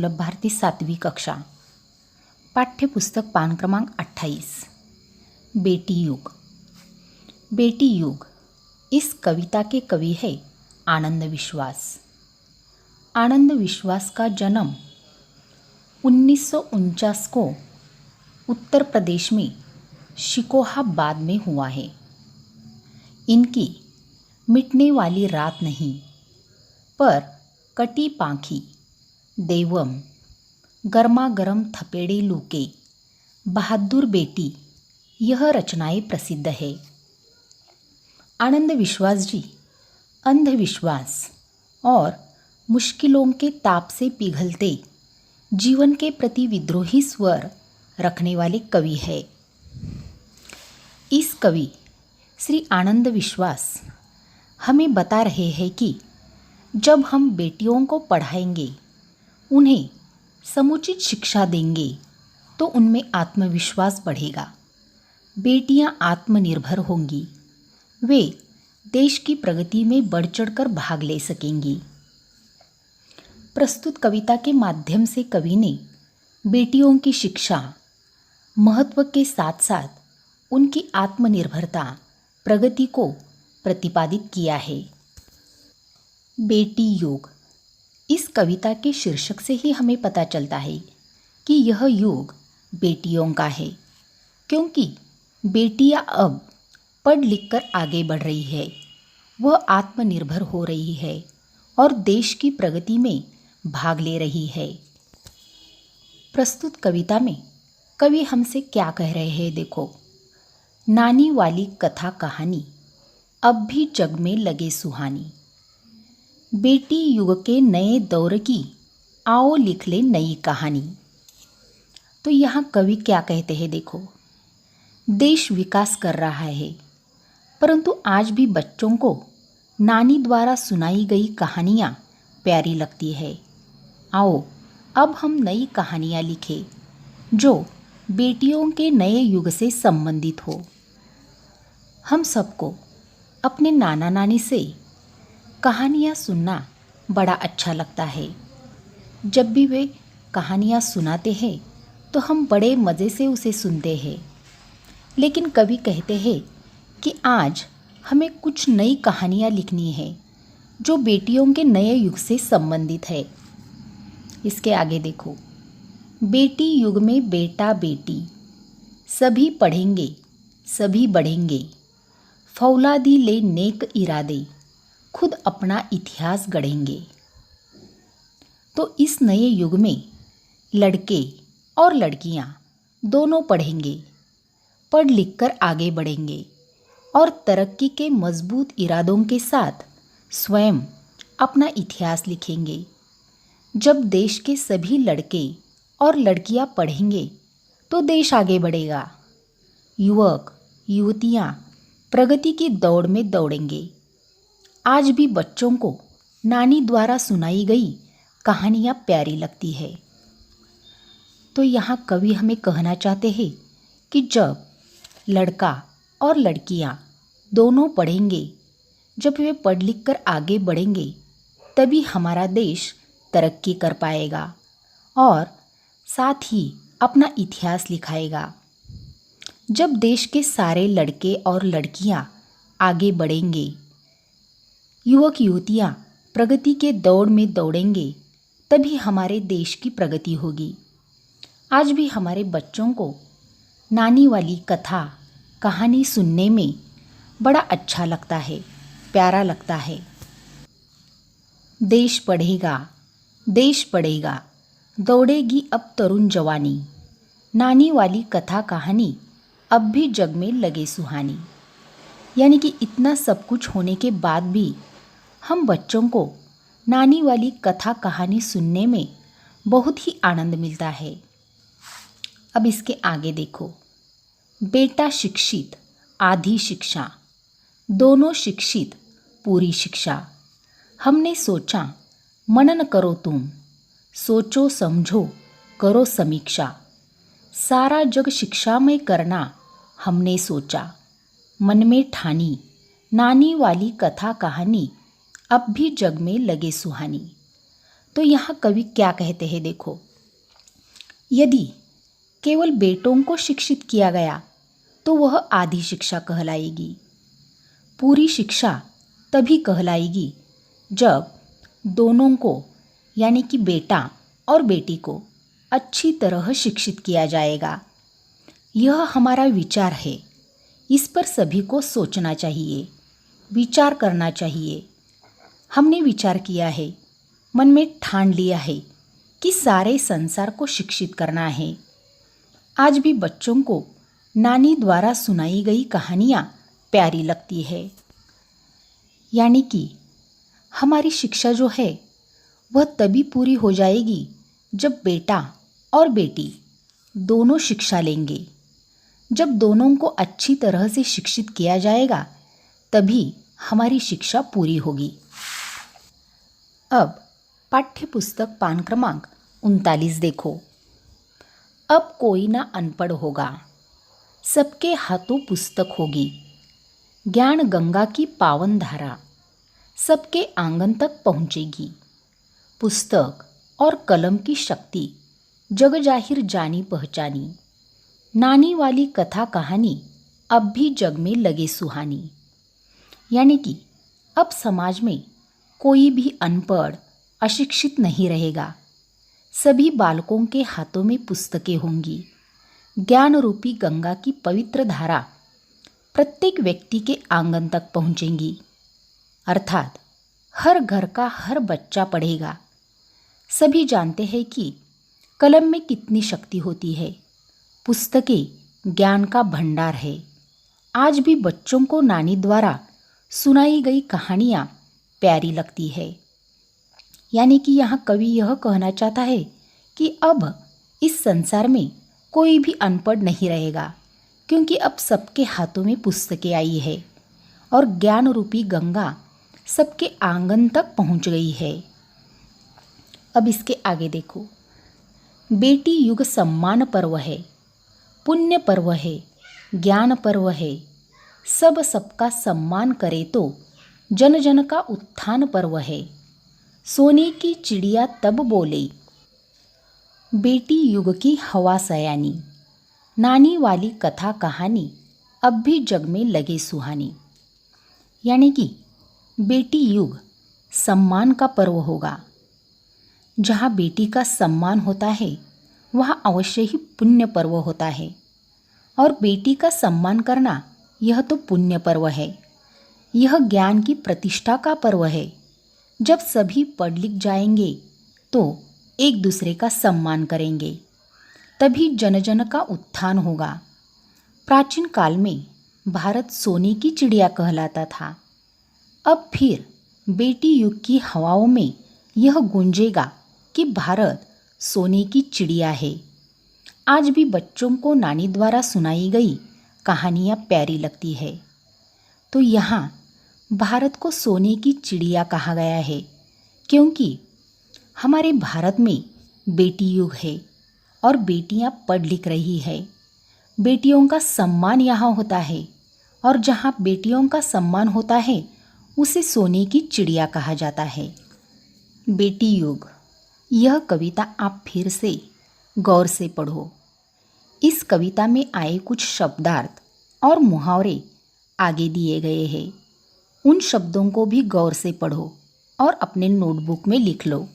सुलभ भारती 7वीं कक्षा। पाठ्यपुस्तक पान क्रमांक 28। बेटी युग। बेटी युग इस कविता के कवि है आनंद विश्वास। आनंद विश्वास का जन्म 1949 को उत्तर प्रदेश में शिकोहाबाद में हुआ है। इनकी मिटने वाली रात नहीं पर कटी पांखी देवम, गर्मा गर्म थपेड़े लूके, बहादुर बेटी, यह रचनाएं प्रसिद्ध है। आनंद विश्वास जी अंधविश्वास और मुश्किलों के ताप से पिघलते जीवन के प्रति विद्रोही स्वर रखने वाले कवि है। इस कवि श्री आनंद विश्वास हमें बता रहे हैं कि जब हम बेटियों को पढ़ाएंगे, उन्हें समुचित शिक्षा देंगे तो उनमें आत्मविश्वास बढ़ेगा। बेटियां आत्मनिर्भर होंगी, वे देश की प्रगति में बढ़ चढ़कर भाग ले सकेंगी। प्रस्तुत कविता के माध्यम से कवि ने बेटियों की शिक्षा महत्व के साथ साथ उनकी आत्मनिर्भरता प्रगति को प्रतिपादित किया है। बेटी युग इस कविता के शीर्षक से ही हमें पता चलता है कि यह युग बेटियों का है, क्योंकि बेटियां अब पढ़ लिख कर आगे बढ़ रही है, वह आत्मनिर्भर हो रही है और देश की प्रगति में भाग ले रही है। प्रस्तुत कविता में कवि हमसे क्या कह रहे हैं देखो। नानी वाली कथा कहानी अब भी जग में लगे सुहानी, बेटी युग के नए दौर की आओ लिख ले नई कहानी। तो यहाँ कवि क्या कहते हैं देखो। देश विकास कर रहा है, परंतु आज भी बच्चों को नानी द्वारा सुनाई गई कहानियाँ प्यारी लगती है। आओ अब हम नई कहानियाँ लिखें जो बेटियों के नए युग से संबंधित हो। हम सबको अपने नाना नानी से कहानियाँ सुनना बड़ा अच्छा लगता है। जब भी वे कहानियाँ सुनाते हैं तो हम बड़े मज़े से उसे सुनते हैं। लेकिन कवि कहते हैं कि आज हमें कुछ नई कहानियाँ लिखनी है जो बेटियों के नए युग से संबंधित है। इसके आगे देखो। बेटी युग में बेटा बेटी सभी पढ़ेंगे, सभी बढ़ेंगे, फौलादी ले नेक इरादे, खुद अपना इतिहास गढ़ेंगे। तो इस नए युग में लड़के और लड़कियां दोनों पढ़ेंगे, पढ़ लिख कर आगे बढ़ेंगे और तरक्की के मजबूत इरादों के साथ स्वयं अपना इतिहास लिखेंगे। जब देश के सभी लड़के और लड़कियां पढ़ेंगे तो देश आगे बढ़ेगा। युवक युवतियां प्रगति की दौड़ में दौड़ेंगे। आज भी बच्चों को नानी द्वारा सुनाई गई कहानियाँ प्यारी लगती है। तो यहाँ कवि हमें कहना चाहते हैं कि जब लड़का और लड़कियाँ दोनों पढ़ेंगे, जब वे पढ़ लिख कर आगे बढ़ेंगे, तभी हमारा देश तरक्की कर पाएगा और साथ ही अपना इतिहास लिखाएगा। जब देश के सारे लड़के और लड़कियाँ आगे बढ़ेंगे, युवक युवतियाँ प्रगति के दौड़ में दौड़ेंगे, तभी हमारे देश की प्रगति होगी। आज भी हमारे बच्चों को नानी वाली कथा कहानी सुनने में बड़ा अच्छा लगता है, प्यारा लगता है। देश पढ़ेगा, देश पढ़ेगा, दौड़ेगी अब तरुण जवानी, नानी वाली कथा कहानी अब भी जग में लगे सुहानी। यानी कि इतना सब कुछ होने के बाद भी हम बच्चों को नानी वाली कथा कहानी सुनने में बहुत ही आनंद मिलता है। अब इसके आगे देखो। बेटा शिक्षित आधी शिक्षा, दोनों शिक्षित पूरी शिक्षा, हमने सोचा मनन करो तुम, सोचो समझो करो समीक्षा, सारा जग शिक्षा में करना हमने सोचा, मन में ठानी, नानी वाली कथा कहानी अब भी जग में लगे सुहानी। तो यहाँ कवि क्या कहते हैं देखो। यदि केवल बेटों को शिक्षित किया गया तो वह आधी शिक्षा कहलाएगी। पूरी शिक्षा तभी कहलाएगी जब दोनों को यानी कि बेटा और बेटी को अच्छी तरह शिक्षित किया जाएगा। यह हमारा विचार है, इस पर सभी को सोचना चाहिए, विचार करना चाहिए। हमने विचार किया है, मन में ठान लिया है कि सारे संसार को शिक्षित करना है। आज भी बच्चों को नानी द्वारा सुनाई गई कहानियाँ प्यारी लगती है। यानी कि हमारी शिक्षा जो है वह तभी पूरी हो जाएगी जब बेटा और बेटी दोनों शिक्षा लेंगे। जब दोनों को अच्छी तरह से शिक्षित किया जाएगा तभी हमारी शिक्षा पूरी होगी। अब पाठ्य पुस्तक पान क्रमांक 39 देखो। अब कोई ना अनपढ़ होगा, सबके हाथों पुस्तक होगी। ज्ञान गंगा की पावन धारा सबके आंगन तक पहुँचेगी। पुस्तक और कलम की शक्ति जग जाहिर जानी पहचानी। नानी वाली कथा कहानी अब भी जग में लगे सुहानी। यानी कि अब समाज में कोई भी अनपढ़ अशिक्षित नहीं रहेगा। सभी बालकों के हाथों में पुस्तकें होंगी। ज्ञान रूपी गंगा की पवित्र धारा प्रत्येक व्यक्ति के आंगन तक पहुँचेंगी। अर्थात हर घर का हर बच्चा पढ़ेगा। सभी जानते हैं कि कलम में कितनी शक्ति होती है। पुस्तकें ज्ञान का भंडार है। आज भी बच्चों को नानी द्वारा सुनाई गई कहानियाँ प्यारी लगती है। यानी कि यहाँ कवि यह कहना चाहता है कि अब इस संसार में कोई भी अनपढ़ नहीं रहेगा, क्योंकि अब सबके हाथों में पुस्तकें आई है और ज्ञान रूपी गंगा सबके आंगन तक पहुँच गई है। अब इसके आगे देखो। बेटी युग सम्मान पर्व है, पुण्य पर्व है, ज्ञान पर्व है। सब सबका सम्मान करे तो जन जन का उत्थान पर्व है। सोने की चिड़िया तब बोले, बेटी युग की हवा सयानी। नानी वाली कथा कहानी अब भी जग में लगे सुहानी। यानी कि बेटी युग सम्मान का पर्व होगा। जहाँ बेटी का सम्मान होता है वहाँ अवश्य ही पुण्य पर्व होता है। और बेटी का सम्मान करना यह तो पुण्य पर्व है। यह ज्ञान की प्रतिष्ठा का पर्व है। जब सभी पढ़ लिख जाएंगे तो एक दूसरे का सम्मान करेंगे, तभी जन जन का उत्थान होगा। प्राचीन काल में भारत सोने की चिड़िया कहलाता था। अब फिर बेटी युग की हवाओं में यह गूंजेगा कि भारत सोने की चिड़िया है। आज भी बच्चों को नानी द्वारा सुनाई गई कहानियाँ प्यारी लगती है। तो यहाँ भारत को सोने की चिड़िया कहा गया है, क्योंकि हमारे भारत में बेटी युग है और बेटियाँ पढ़ लिख रही है। बेटियों का सम्मान यहाँ होता है और जहाँ बेटियों का सम्मान होता है उसे सोने की चिड़िया कहा जाता है। बेटी युग, यह कविता आप फिर से गौर से पढ़ो। इस कविता में आए कुछ शब्दार्थ और मुहावरे आगे दिए गए हैं। उन शब्दों को भी गौर से पढ़ो और अपने नोटबुक में लिख लो।